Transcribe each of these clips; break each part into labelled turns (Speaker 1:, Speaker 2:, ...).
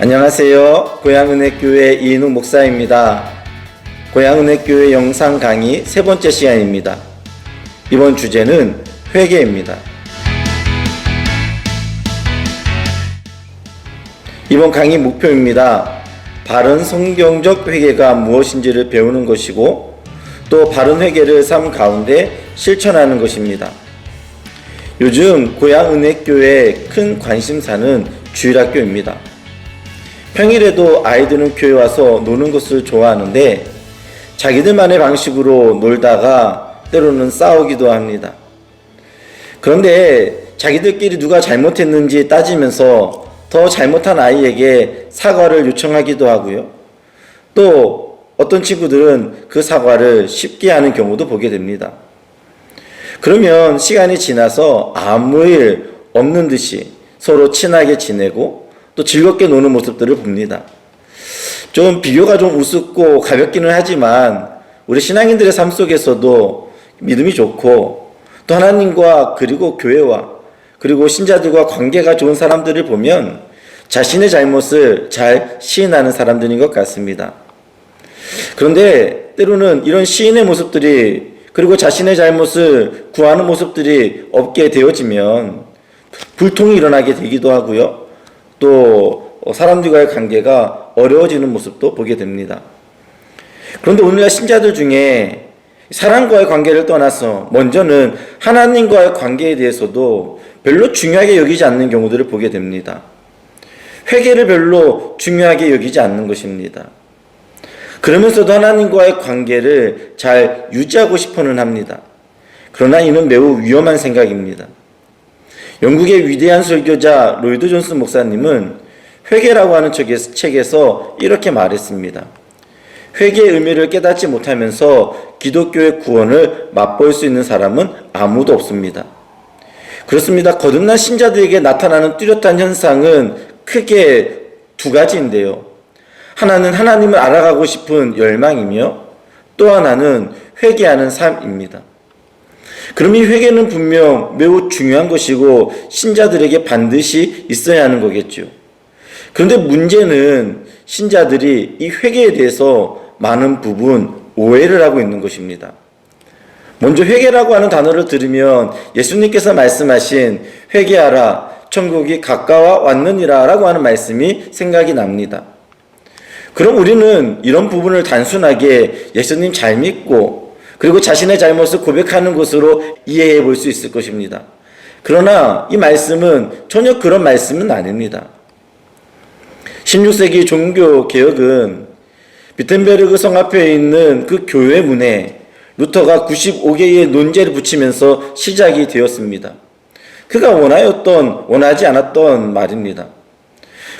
Speaker 1: 안녕하세요. 고향은혜교회 이인욱 목사입니다. 고향은혜교회 영상 강의 세 번째 시간입니다. 이번 주제는 회개입니다. 이번 강의 목표입니다. 바른 성경적 회개가 무엇인지를 배우는 것이고 또 바른 회개를 삶 가운데 실천하는 것입니다. 요즘 고향은혜교회의 큰 관심사는 주일학교입니다. 평일에도 아이들은 교회 와서 노는 것을 좋아하는데 자기들만의 방식으로 놀다가 때로는 싸우기도 합니다. 그런데 자기들끼리 누가 잘못했는지 따지면서 더 잘못한 아이에게 사과를 요청하기도 하고요. 또 어떤 친구들은 그 사과를 쉽게 하는 경우도 보게 됩니다. 그러면 시간이 지나서 아무 일 없는 듯이 서로 친하게 지내고 또 즐겁게 노는 모습들을 봅니다. 좀 비교가 좀 우습고 가볍기는 하지만 우리 신앙인들의 삶 속에서도 믿음이 좋고 또 하나님과 그리고 교회와 그리고 신자들과 관계가 좋은 사람들을 보면 자신의 잘못을 잘 시인하는 사람들인 것 같습니다. 그런데 때로는 이런 시인의 모습들이 그리고 자신의 잘못을 구하는 모습들이 없게 되어지면 불통이 일어나게 되기도 하고요. 또 사람들과의 관계가 어려워지는 모습도 보게 됩니다. 그런데 오늘날 신자들 중에 사람과의 관계를 떠나서 먼저는 하나님과의 관계에 대해서도 별로 중요하게 여기지 않는 경우들을 보게 됩니다. 회개를 별로 중요하게 여기지 않는 것입니다. 그러면서도 하나님과의 관계를 잘 유지하고 싶어는 합니다. 그러나 이는 매우 위험한 생각입니다. 영국의 위대한 설교자 로이드 존슨 목사님은 회개라고 하는 책에서 이렇게 말했습니다. 회개의 의미를 깨닫지 못하면서 기독교의 구원을 맛볼 수 있는 사람은 아무도 없습니다. 그렇습니다. 거듭난 신자들에게 나타나는 뚜렷한 현상은 크게 두 가지인데요. 하나는 하나님을 알아가고 싶은 열망이며 또 하나는 회개하는 삶입니다. 그럼 이 회개는 분명 매우 중요한 것이고 신자들에게 반드시 있어야 하는 거겠죠. 그런데 문제는 신자들이 이 회개에 대해서 많은 부분 오해를 하고 있는 것입니다. 먼저 회개라고 하는 단어를 들으면 예수님께서 말씀하신 회개하라 천국이 가까워 왔느니라 라고 하는 말씀이 생각이 납니다. 그럼 우리는 이런 부분을 단순하게 예수님 잘 믿고 그리고 자신의 잘못을 고백하는 것으로 이해해 볼 수 있을 것입니다. 그러나 이 말씀은 전혀 그런 말씀은 아닙니다. 16세기 종교개혁은 비텐베르그 성 앞에 있는 그 교회 문에 루터가 95개의 논제를 붙이면서 시작이 되었습니다. 그가 원하지 않았던 말입니다.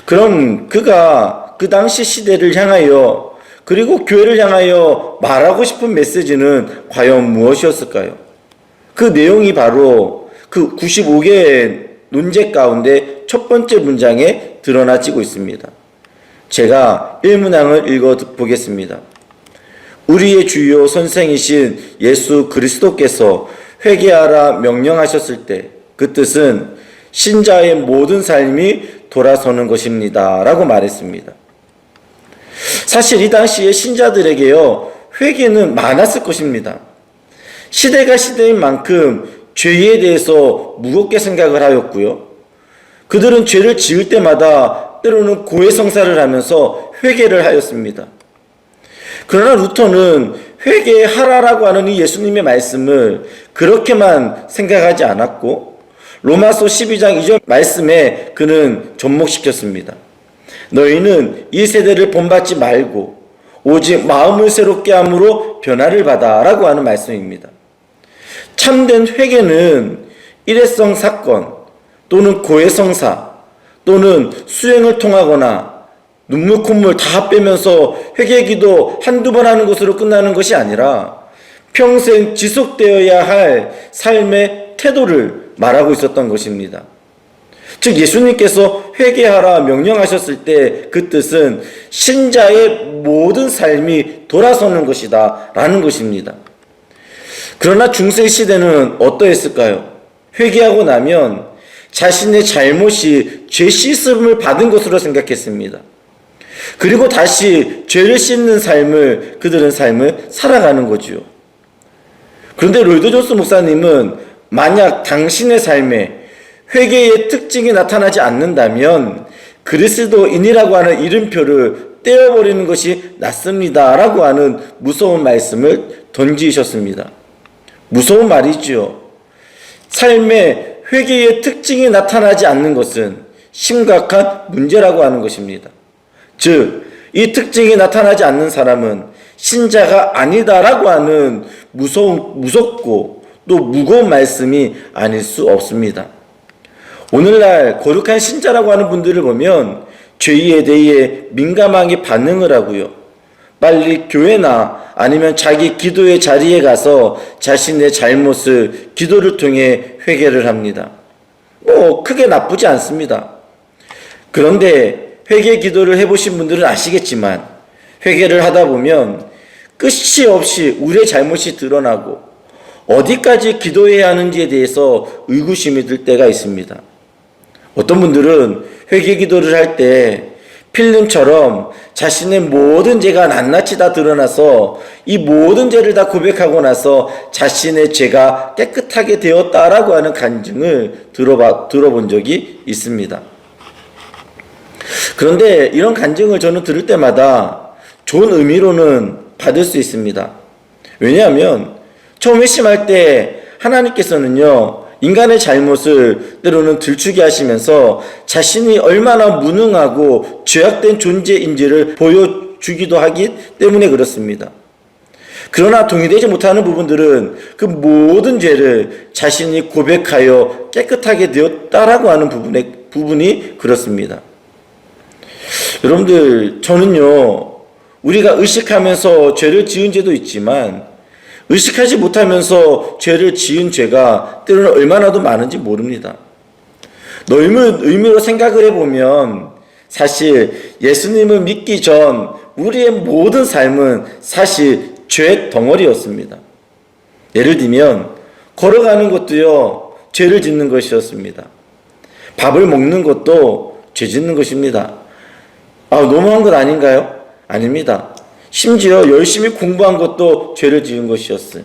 Speaker 1: 그럼 그가 그 당시 시대를 향하여 그리고 교회를 향하여 말하고 싶은 메시지는 과연 무엇이었을까요? 그 내용이 바로 그 95개의 논제 가운데 첫 번째 문장에 드러나지고 있습니다. 제가 일문항을 읽어보겠습니다. 우리의 주요 선생이신 예수 그리스도께서 회개하라 명령하셨을 때 그 뜻은 신자의 모든 삶이 돌아서는 것입니다. 라고 말했습니다. 사실 이 당시에 신자들에게요, 회개는 많았을 것입니다. 시대가 시대인 만큼 죄에 대해서 무겁게 생각을 하였고요. 그들은 죄를 지을 때마다 때로는 고해성사를 하면서 회개를 하였습니다. 그러나 루터는 회개하라라고 하는 이 예수님의 말씀을 그렇게만 생각하지 않았고 로마서 12장 2절 말씀에 그는 접목시켰습니다. 너희는 이 세대를 본받지 말고 오직 마음을 새롭게 함으로 변화를 받아 라고 하는 말씀입니다. 참된 회개는 일회성 사건 또는 고해성사 또는 수행을 통하거나 눈물 콧물 다 빼면서 회개기도 한두 번 하는 것으로 끝나는 것이 아니라 평생 지속되어야 할 삶의 태도를 말하고 있었던 것입니다. 즉 예수님께서 회개하라 명령하셨을 때 그 뜻은 신자의 모든 삶이 돌아서는 것이다 라는 것입니다. 그러나 중세 시대는 어떠했을까요? 회개하고 나면 자신의 잘못이 죄 씻음을 받은 것으로 생각했습니다. 그리고 다시 죄를 씻는 삶을 그들은 삶을 살아가는 거지요. 그런데 로이드 존스 목사님은 만약 당신의 삶에 회개의 특징이 나타나지 않는다면 그리스도인이라고 하는 이름표를 떼어버리는 것이 낫습니다 라고 하는 무서운 말씀을 던지셨습니다. 무서운 말이지요. 삶에 회개의 특징이 나타나지 않는 것은 심각한 문제라고 하는 것입니다. 즉, 이 특징이 나타나지 않는 사람은 신자가 아니다라고 하는 무섭고 또 무거운 말씀이 아닐 수 없습니다. 오늘날 거룩한 신자라고 하는 분들을 보면 죄에 대해 민감하게 반응을 하고요. 빨리 교회나 아니면 자기 기도의 자리에 가서 자신의 잘못을 기도를 통해 회개를 합니다. 크게 나쁘지 않습니다. 그런데 회개 기도를 해보신 분들은 아시겠지만 회개를 하다 보면 끝이 없이 우리의 잘못이 드러나고 어디까지 기도해야 하는지에 대해서 의구심이 들 때가 있습니다. 어떤 분들은 회개 기도를 할 때 필름처럼 자신의 모든 죄가 낱낱이 다 드러나서 이 모든 죄를 다 고백하고 나서 자신의 죄가 깨끗하게 되었다라고 하는 간증을 들어본 적이 있습니다. 그런데 이런 간증을 저는 들을 때마다 좋은 의미로는 받을 수 있습니다. 왜냐하면 처음 회심할 때 하나님께서는요, 인간의 잘못을 때로는 들추게 하시면서 자신이 얼마나 무능하고 죄악된 존재인지를 보여주기도 하기 때문에 그렇습니다. 그러나 동의되지 못하는 부분들은 그 모든 죄를 자신이 고백하여 깨끗하게 되었다라고 하는 부분이 그렇습니다. 여러분들, 저는요, 우리가 의식하면서 죄를 지은 죄도 있지만 의식하지 못하면서 죄를 지은 죄가 때로는 얼마나도 많은지 모릅니다. 넓은 의미로 생각을 해보면 사실 예수님을 믿기 전 우리의 모든 삶은 사실 죄 덩어리였습니다. 예를 들면 걸어가는 것도요, 죄를 짓는 것이었습니다. 밥을 먹는 것도 죄 짓는 것입니다. 너무한 것 아닌가요? 아닙니다. 심지어 열심히 공부한 것도 죄를 지은 것이었어요.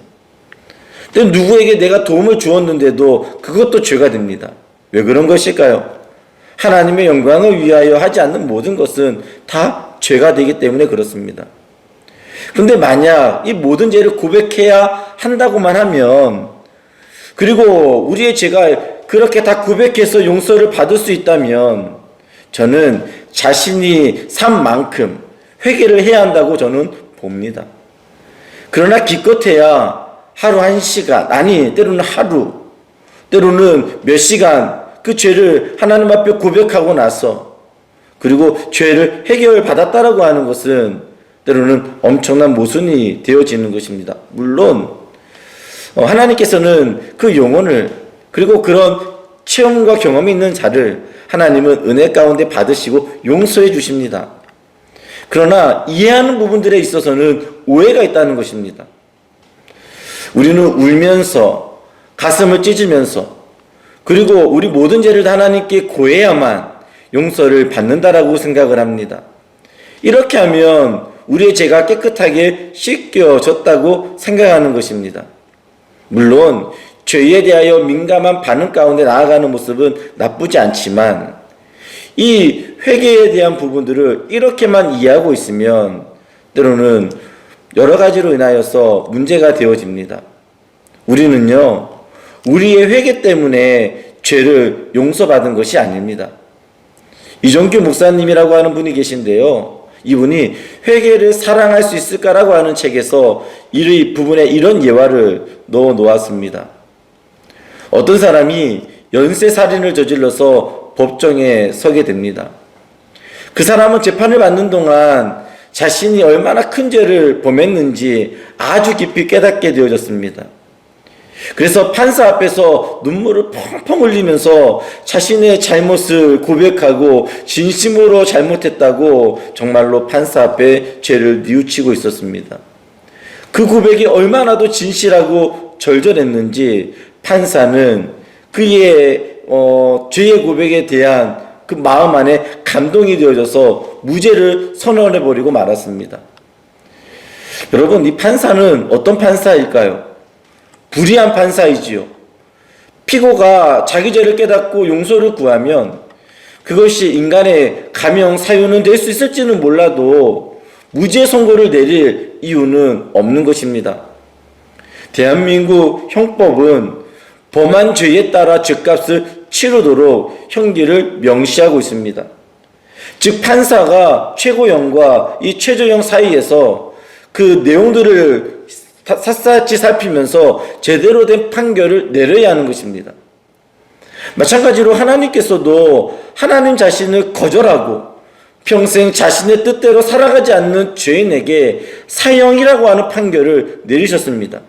Speaker 1: 근데 누구에게 내가 도움을 주었는데도 그것도 죄가 됩니다. 왜 그런 것일까요? 하나님의 영광을 위하여 하지 않는 모든 것은 다 죄가 되기 때문에 그렇습니다. 그런데 만약 이 모든 죄를 고백해야 한다고만 하면, 그리고 우리의 죄가 그렇게 다 고백해서 용서를 받을 수 있다면 저는 자신이 산 만큼 회개를 해야 한다고 저는 봅니다. 그러나 기껏해야 하루 1시간, 아니 때로는 하루, 때로는 몇 시간 그 죄를 하나님 앞에 고백하고 나서 그리고 죄를 해결받았다라고 하는 것은 때로는 엄청난 모순이 되어지는 것입니다. 물론 하나님께서는 그 영혼을, 그리고 그런 체험과 경험이 있는 자를 하나님은 은혜 가운데 받으시고 용서해 주십니다. 그러나 이해하는 부분들에 있어서는 오해가 있다는 것입니다. 우리는 울면서 가슴을 찢으면서 그리고 우리 모든 죄를 하나님께 고해야만 용서를 받는다라고 생각을 합니다. 이렇게 하면 우리의 죄가 깨끗하게 씻겨졌다고 생각하는 것입니다. 물론 죄에 대하여 민감한 반응 가운데 나아가는 모습은 나쁘지 않지만 이 회개에 대한 부분들을 이렇게만 이해하고 있으면 때로는 여러 가지로 인하여서 문제가 되어집니다. 우리는요, 우리의 회개 때문에 죄를 용서받은 것이 아닙니다. 이종규 목사님이라고 하는 분이 계신데요, 이분이 회개를 사랑할 수 있을까라고 하는 책에서 이 부분에 이런 예화를 넣어 놓았습니다. 어떤 사람이 연쇄살인을 저질러서 법정에 서게 됩니다. 그 사람은 재판을 받는 동안 자신이 얼마나 큰 죄를 범했는지 아주 깊이 깨닫게 되어졌습니다. 그래서 판사 앞에서 눈물을 펑펑 흘리면서 자신의 잘못을 고백하고 진심으로 잘못했다고 정말로 판사 앞에 죄를 뉘우치고 있었습니다. 그 고백이 얼마나도 진실하고 절절했는지 판사는 그의 죄의 고백에 대한 그 마음 안에 감동이 되어져서 무죄를 선언해버리고 말았습니다. 여러분, 이 판사는 어떤 판사일까요? 불의한 판사이지요. 피고가 자기 죄를 깨닫고 용서를 구하면 그것이 인간의 감형 사유는 될 수 있을지는 몰라도 무죄 선고를 내릴 이유는 없는 것입니다. 대한민국 형법은 범한 죄에 따라 죄값을 치르도록 형기를 명시하고 있습니다. 즉 판사가 최고형과 이 최저형 사이에서 그 내용들을 샅샅이 살피면서 제대로 된 판결을 내려야 하는 것입니다. 마찬가지로 하나님께서도 하나님 자신을 거절하고 평생 자신의 뜻대로 살아가지 않는 죄인에게 사형이라고 하는 판결을 내리셨습니다.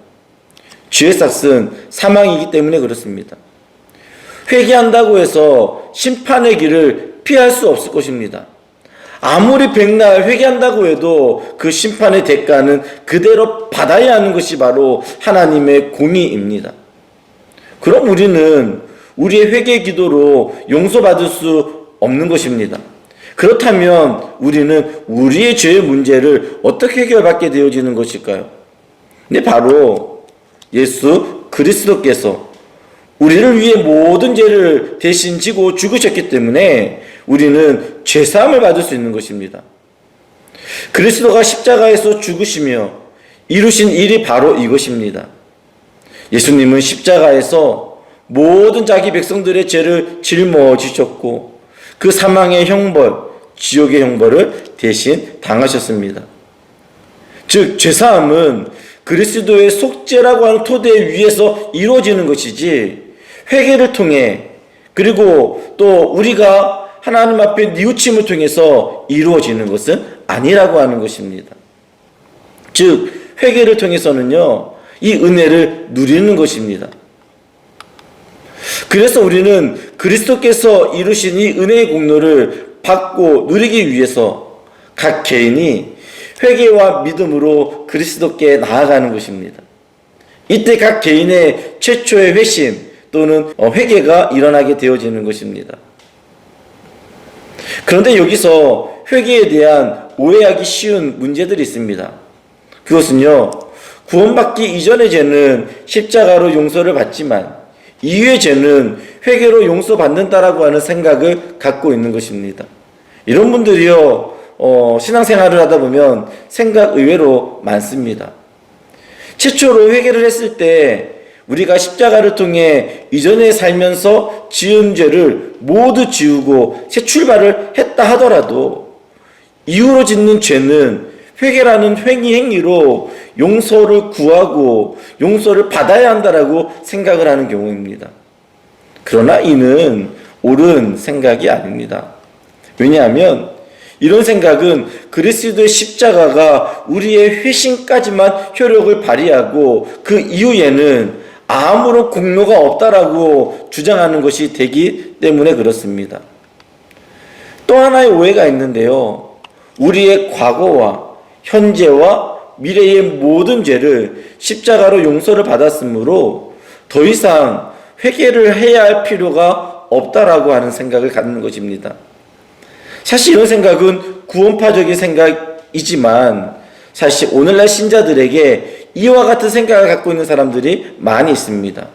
Speaker 1: 죄의 삭은 사망이기 때문에 그렇습니다. 회개한다고 해서 심판의 길을 피할 수 없을 것입니다. 아무리 백날 회개한다고 해도 그 심판의 대가는 그대로 받아야 하는 것이 바로 하나님의 공의입니다. 그럼 우리는 우리의 회개 기도로 용서받을 수 없는 것입니다. 그렇다면 우리는 우리의 죄의 문제를 어떻게 해결받게 되어지는 것일까요? 근데 바로 예수 그리스도께서 우리를 위해 모든 죄를 대신 지고 죽으셨기 때문에 우리는 죄사함을 받을 수 있는 것입니다. 그리스도가 십자가에서 죽으시며 이루신 일이 바로 이것입니다. 예수님은 십자가에서 모든 자기 백성들의 죄를 짊어지셨고 그 사망의 형벌, 지옥의 형벌을 대신 당하셨습니다. 즉 죄사함은 그리스도의 속죄라고 하는 토대 위에서 이루어지는 것이지 회개를 통해 그리고 또 우리가 하나님 앞에 뉘우침을 통해서 이루어지는 것은 아니라고 하는 것입니다. 즉 회개를 통해서는요 이 은혜를 누리는 것입니다. 그래서 우리는 그리스도께서 이루신 이 은혜의 공로를 받고 누리기 위해서 각 개인이 회개와 믿음으로 그리스도께 나아가는 것입니다. 이때 각 개인의 최초의 회심 또는 회개가 일어나게 되어지는 것입니다. 그런데 여기서 회개에 대한 오해하기 쉬운 문제들이 있습니다. 그것은요, 구원받기 이전의 죄는 십자가로 용서를 받지만 이후의 죄는 회개로 용서받는다라고 하는 생각을 갖고 있는 것입니다. 이런 분들이요, 신앙생활을 하다 보면 생각 의외로 많습니다. 최초로 회개를 했을 때 우리가 십자가를 통해 이전에 살면서 지은 죄를 모두 지우고 새 출발을 했다 하더라도 이후로 짓는 죄는 회개라는 행위로 용서를 구하고 용서를 받아야 한다라고 생각을 하는 경우입니다. 그러나 이는 옳은 생각이 아닙니다. 왜냐하면 이런 생각은 그리스도의 십자가가 우리의 회심까지만 효력을 발휘하고 그 이후에는 아무런 공로가 없다라고 주장하는 것이 되기 때문에 그렇습니다. 또 하나의 오해가 있는데요. 우리의 과거와 현재와 미래의 모든 죄를 십자가로 용서를 받았으므로 더 이상 회개를 해야 할 필요가 없다라고 하는 생각을 갖는 것입니다. 사실 이런 생각은 구원파적인 생각이지만 사실 오늘날 신자들에게 이와 같은 생각을 갖고 있는 사람들이 많이 있습니다.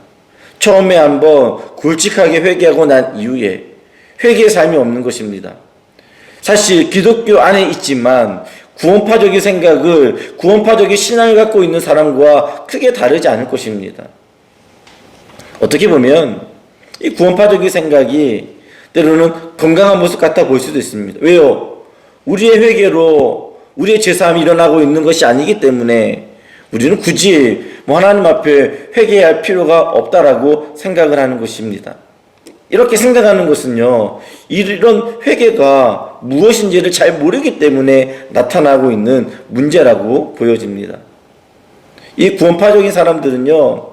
Speaker 1: 처음에 한번 굵직하게 회개하고 난 이후에 회개의 삶이 없는 것입니다. 사실 기독교 안에 있지만 구원파적인 생각을, 구원파적인 신앙을 갖고 있는 사람과 크게 다르지 않을 것입니다. 어떻게 보면 이 구원파적인 생각이 때로는 건강한 모습 같아 보일 수도 있습니다. 왜요? 우리의 회개로 우리의 죄사함이 일어나고 있는 것이 아니기 때문에 우리는 굳이 하나님 앞에 회개해야 할 필요가 없다라고 생각을 하는 것입니다. 이렇게 생각하는 것은요, 이런 회개가 무엇인지를 잘 모르기 때문에 나타나고 있는 문제라고 보여집니다. 이 구원파적인 사람들은요,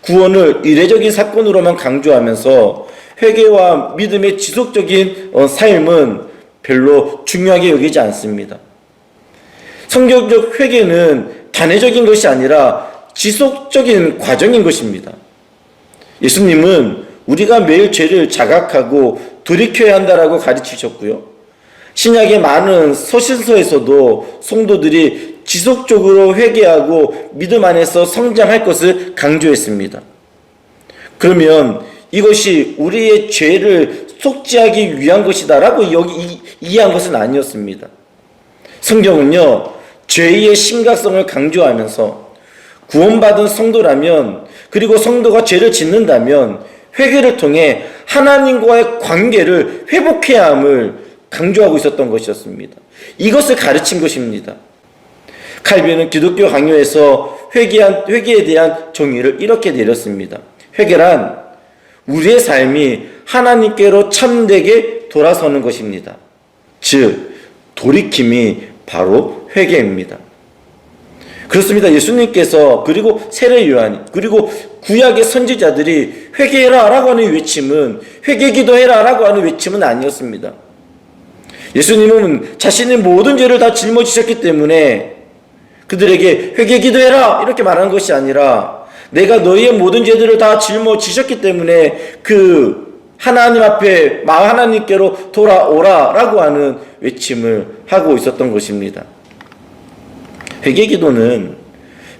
Speaker 1: 구원을 이례적인 사건으로만 강조하면서 회개와 믿음의 지속적인 삶은 별로 중요하게 여기지 않습니다. 성경적 회개는 단회적인 것이 아니라 지속적인 과정인 것입니다. 예수님은 우리가 매일 죄를 자각하고 돌이켜야 한다라고 가르치셨고요. 신약의 많은 서신서에서도 성도들이 지속적으로 회개하고 믿음 안에서 성장할 것을 강조했습니다. 그러면 이것이 우리의 죄를 속죄하기 위한 것이다라고 여기 이해한 것은 아니었습니다. 성경은요, 죄의 심각성을 강조하면서 구원받은 성도라면, 그리고 성도가 죄를 짓는다면 회개를 통해 하나님과의 관계를 회복해야 함을 강조하고 있었던 것이었습니다. 이것을 가르친 것입니다. 칼빈은 기독교 강요에서 회개에 대한 정의를 이렇게 내렸습니다. 회개란 우리의 삶이 하나님께로 참되게 돌아서는 것입니다. 즉, 돌이킴이 바로 회개입니다. 그렇습니다. 예수님께서, 그리고 세례 요한, 그리고 구약의 선지자들이 회개해라 라고 하는 외침은, 회개 기도해라 라고 하는 외침은 아니었습니다. 예수님은 자신의 모든 죄를 다 짊어지셨기 때문에 그들에게 회개 기도해라 이렇게 말하는 것이 아니라, 내가 너희의 모든 죄들을 다 짊어지셨기 때문에 그 하나님 앞에 하나님께로 돌아오라 라고 하는 외침을 하고 있었던 것입니다. 회개 기도는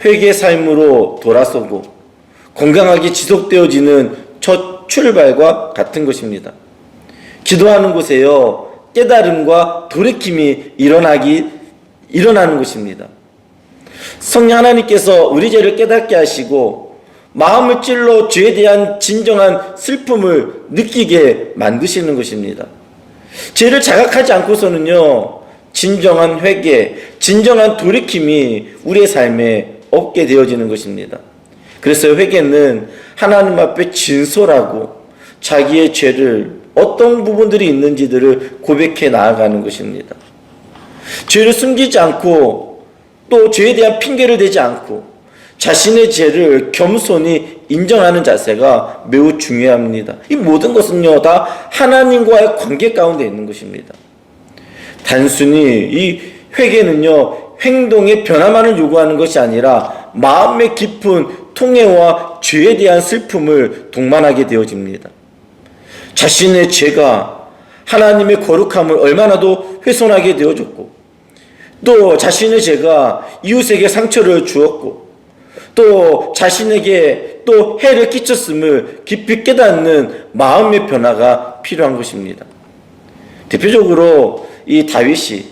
Speaker 1: 회개의 삶으로 돌아서고 건강하게 지속되어지는 첫 출발과 같은 것입니다. 기도하는 곳에요, 깨달음과 돌이킴이 일어나는 것입니다. 성령 하나님께서 우리 죄를 깨닫게 하시고 마음을 찔러 죄에 대한 진정한 슬픔을 느끼게 만드시는 것입니다. 죄를 자각하지 않고서는요, 진정한 회개, 진정한 돌이킴이 우리의 삶에 없게 되어지는 것입니다. 그래서 회개는 하나님 앞에 진솔하고 자기의 죄를, 어떤 부분들이 있는지들을 고백해 나아가는 것입니다. 죄를 숨기지 않고 또 죄에 대한 핑계를 대지 않고 자신의 죄를 겸손히 인정하는 자세가 매우 중요합니다. 이 모든 것은요, 다 하나님과의 관계 가운데 있는 것입니다. 단순히 이 회개는요, 행동의 변화만을 요구하는 것이 아니라 마음의 깊은 통회와 죄에 대한 슬픔을 동반하게 되어집니다. 자신의 죄가 하나님의 거룩함을 얼마나도 훼손하게 되어졌고, 또 자신의 죄가 이웃에게 상처를 주었고, 또 자신에게 또 해를 끼쳤음을 깊이 깨닫는 마음의 변화가 필요한 것입니다. 대표적으로 이 다윗이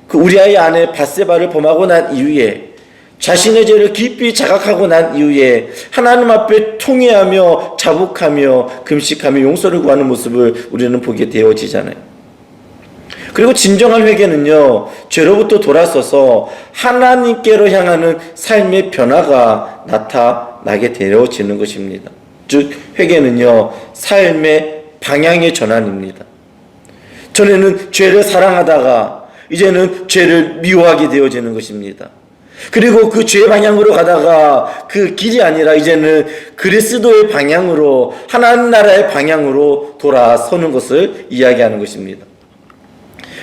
Speaker 1: 그 우리아의 아내 밧세바를 범하고 난 이후에, 자신의 죄를 깊이 자각하고 난 이후에 하나님 앞에 통회하며 자복하며 금식하며 용서를 구하는 모습을 우리는 보게 되어지잖아요. 그리고 진정한 회개는요, 죄로부터 돌아서서 하나님께로 향하는 삶의 변화가 나타나게 되어지는 것입니다. 즉, 회개는요, 삶의 방향의 전환입니다. 전에는 죄를 사랑하다가 이제는 죄를 미워하게 되어지는 것입니다. 그리고 그 죄 방향으로 가다가 그 길이 아니라 이제는 그리스도의 방향으로, 하나님 나라의 방향으로 돌아서는 것을 이야기하는 것입니다.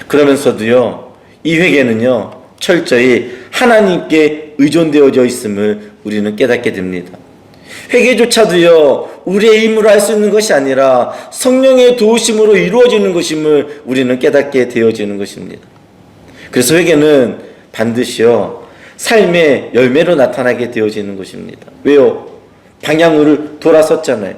Speaker 1: 그러면서도요, 이 회개는요, 철저히 하나님께 의존되어져 있음을 우리는 깨닫게 됩니다. 회개조차도요, 우리의 힘으로 할 수 있는 것이 아니라 성령의 도우심으로 이루어지는 것임을 우리는 깨닫게 되어지는 것입니다. 그래서 회개는 반드시요, 삶의 열매로 나타나게 되어지는 것입니다. 왜요? 방향을 돌아섰잖아요.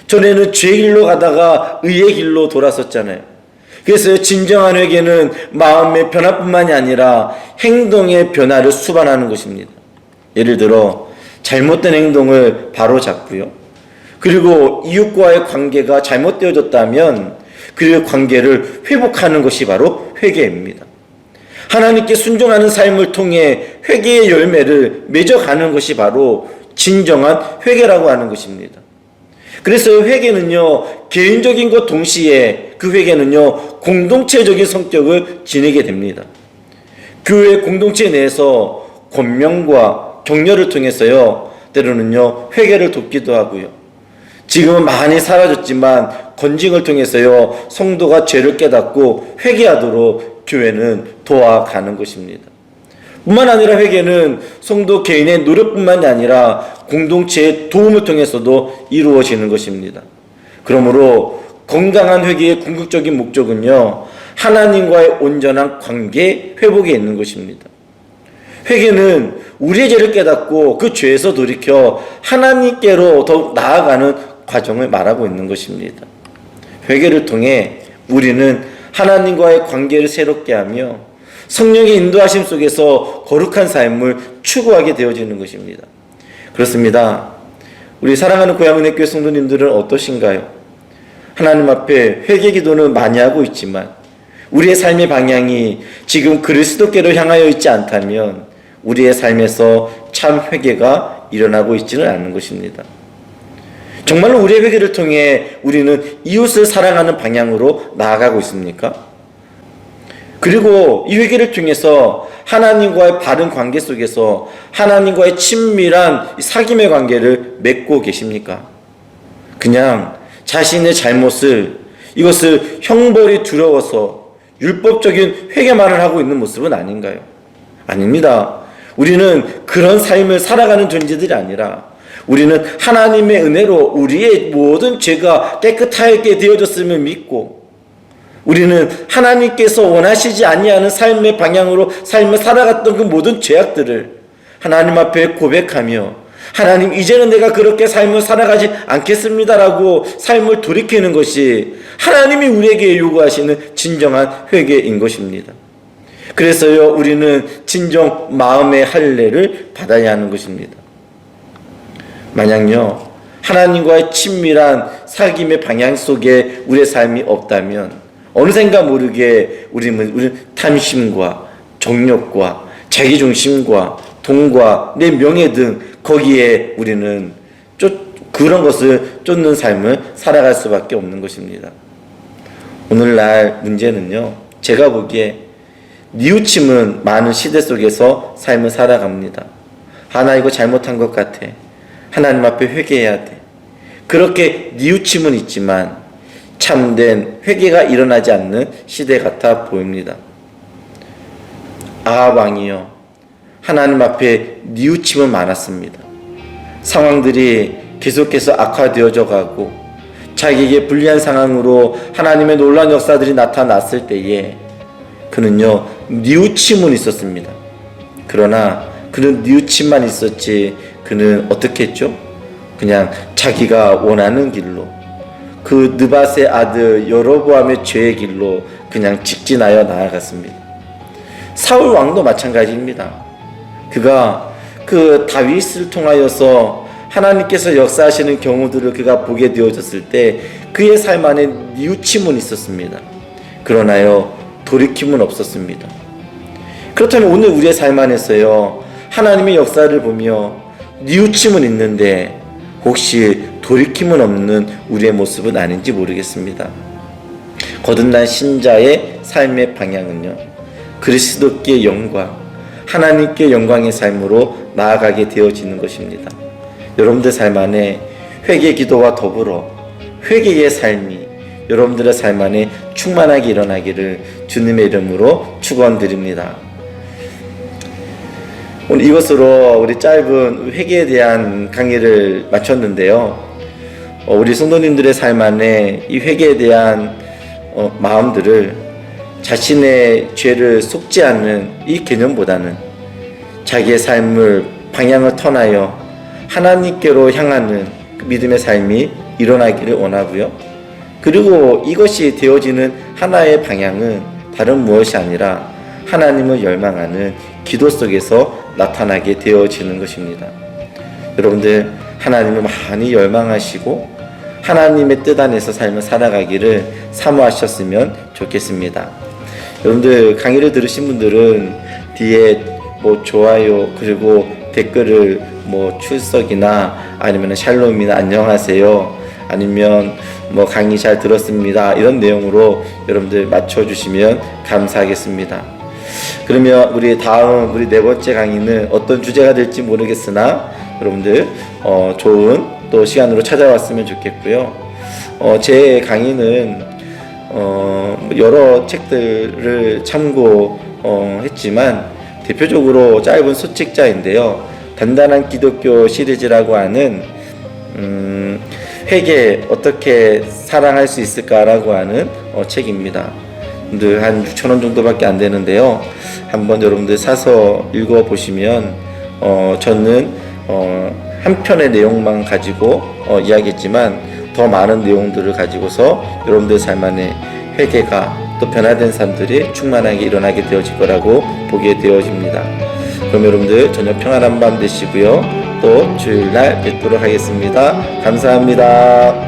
Speaker 1: 전에는 죄의 길로 가다가 의의 길로 돌아섰잖아요. 그래서 진정한 회개는 마음의 변화뿐만이 아니라 행동의 변화를 수반하는 것입니다. 예를 들어 잘못된 행동을 바로잡고요, 그리고 이웃과의 관계가 잘못되어졌다면 그 관계를 회복하는 것이 바로 회개입니다. 하나님께 순종하는 삶을 통해 회개의 열매를 맺어가는 것이 바로 진정한 회개라고 하는 것입니다. 그래서 회개는요, 개인적인 것 동시에 그 회개는요, 공동체적인 성격을 지니게 됩니다. 교회 공동체 내에서 권면과 격려를 통해서요, 때로는요, 회개를 돕기도 하고요. 지금은 많이 사라졌지만 건징을 통해서요, 성도가 죄를 깨닫고 회개하도록 교회는 도와가는 것입니다. 뿐만 아니라 회개는 성도 개인의 노력뿐만이 아니라 공동체의 도움을 통해서도 이루어지는 것입니다. 그러므로 건강한 회개의 궁극적인 목적은요, 하나님과의 온전한 관계 회복에 있는 것입니다. 회개는 우리의 죄를 깨닫고 그 죄에서 돌이켜 하나님께로 더욱 나아가는 과정을 말하고 있는 것입니다. 회개를 통해 우리는 하나님과의 관계를 새롭게 하며 성령의 인도하심 속에서 거룩한 삶을 추구하게 되어지는 것입니다. 그렇습니다. 우리 사랑하는 고향은혜교회 성도님들은 어떠신가요? 하나님 앞에 회개 기도는 많이 하고 있지만 우리의 삶의 방향이 지금 그리스도께로 향하여 있지 않다면 우리의 삶에서 참 회개가 일어나고 있지는 않는 것입니다. 정말로 우리의 회개를 통해 우리는 이웃을 사랑하는 방향으로 나아가고 있습니까? 그리고 이 회개를 통해서 하나님과의 바른 관계 속에서 하나님과의 친밀한 사귐의 관계를 맺고 계십니까? 그냥 자신의 잘못을, 이것을 형벌이 두려워서 율법적인 회개만을 하고 있는 모습은 아닌가요? 아닙니다. 우리는 그런 삶을 살아가는 존재들이 아니라 우리는 하나님의 은혜로 우리의 모든 죄가 깨끗하게 되어졌음을 믿고 우리는 하나님께서 원하시지 아니하는 삶의 방향으로 삶을 살아갔던 그 모든 죄악들을 하나님 앞에 고백하며 하나님, 이제는 내가 그렇게 삶을 살아가지 않겠습니다라고 삶을 돌이키는 것이 하나님이 우리에게 요구하시는 진정한 회개인 것입니다. 그래서요, 우리는 진정 마음의 할례를 받아야 하는 것입니다. 만약요, 하나님과의 친밀한 사귐의 방향 속에 우리의 삶이 없다면 어느샌가 모르게 우리는 탐심과 정욕과 자기중심과 돈과 내 명예 등 거기에 우리는 그런 것을 쫓는 삶을 살아갈 수밖에 없는 것입니다. 오늘날 문제는요, 제가 보기에 뉘우침은 많은 시대 속에서 삶을 살아갑니다. 나 이거 잘못한 것 같아. 하나님 앞에 회개해야 돼. 그렇게 뉘우침은 있지만 참된 회개가 일어나지 않는 시대 같아 보입니다. 아합 왕이요, 하나님 앞에 뉘우침은 많았습니다. 상황들이 계속해서 악화되어져 가고 자기에게 불리한 상황으로 하나님의 놀라운 역사들이 나타났을 때에 그는요, 뉘우침은 있었습니다. 그러나 그는 뉘우침만 있었지 그는 어떻게 했죠? 그냥 자기가 원하는 길로, 그 느밧의 아들 여로보암의 죄의 길로 그냥 직진하여 나아갔습니다. 사울 왕도 마찬가지입니다. 그가 그 다윗을 통하여서 하나님께서 역사하시는 경우들을 그가 보게 되어졌을 때 그의 삶 안에 뉘우침은 있었습니다. 그러나요, 돌이킴은 없었습니다. 그렇다면 오늘 우리의 삶 안에서요, 하나님의 역사를 보며 뉘우침은 있는데 혹시 돌이킴은 없는 우리의 모습은 아닌지 모르겠습니다. 거듭난 신자의 삶의 방향은요, 그리스도께 영광, 하나님께 영광의 삶으로 나아가게 되어지는 것입니다. 여러분들 삶 안에 회개 기도와 더불어 회개의 삶이 여러분들의 삶 안에 충만하게 일어나기를 주님의 이름으로 축원드립니다. 오늘 이것으로 우리 짧은 회개에 대한 강의를 마쳤는데요. 우리 성도님들의 삶 안에 이 회개에 대한 마음들을 자신의 죄를 속지 않는 이 개념보다는 자기의 삶을 방향을 턴하여 하나님께로 향하는 그 믿음의 삶이 일어나기를 원하고요. 그리고 이것이 되어지는 하나의 방향은 다른 무엇이 아니라 하나님을 열망하는 기도 속에서 나타나게 되어지는 것입니다. 여러분들 하나님을 많이 열망하시고 하나님의 뜻 안에서 삶을 살아가기를 사모하셨으면 좋겠습니다. 여러분들 강의를 들으신 분들은 뒤에 좋아요 그리고 댓글을 출석이나 아니면 샬롬이나 안녕하세요 아니면 강의 잘 들었습니다 이런 내용으로 여러분들 맞춰주시면 감사하겠습니다. 그러면 우리 다음 우리 네 번째 강의는 어떤 주제가 될지 모르겠으나 여러분들 좋은 또 시간으로 찾아왔으면 좋겠고요. 제 강의는 여러 책들을 참고했지만 대표적으로 짧은 소책자인데요. 단단한 기독교 시리즈라고 하는 회개 어떻게 사랑할 수 있을까라고 하는 책입니다. 여러분들 한 6,000원 정도밖에 안 되는데요. 한번 여러분들 사서 읽어보시면 저는 한 편의 내용만 가지고 이야기했지만 더 많은 내용들을 가지고서 여러분들 삶 안에 회개가 또 변화된 삶들이 충만하게 일어나게 되어질 거라고 보게 되어집니다. 그럼 여러분들 저녁 평안한 밤 되시고요. 또 주일날 뵙도록 하겠습니다. 감사합니다.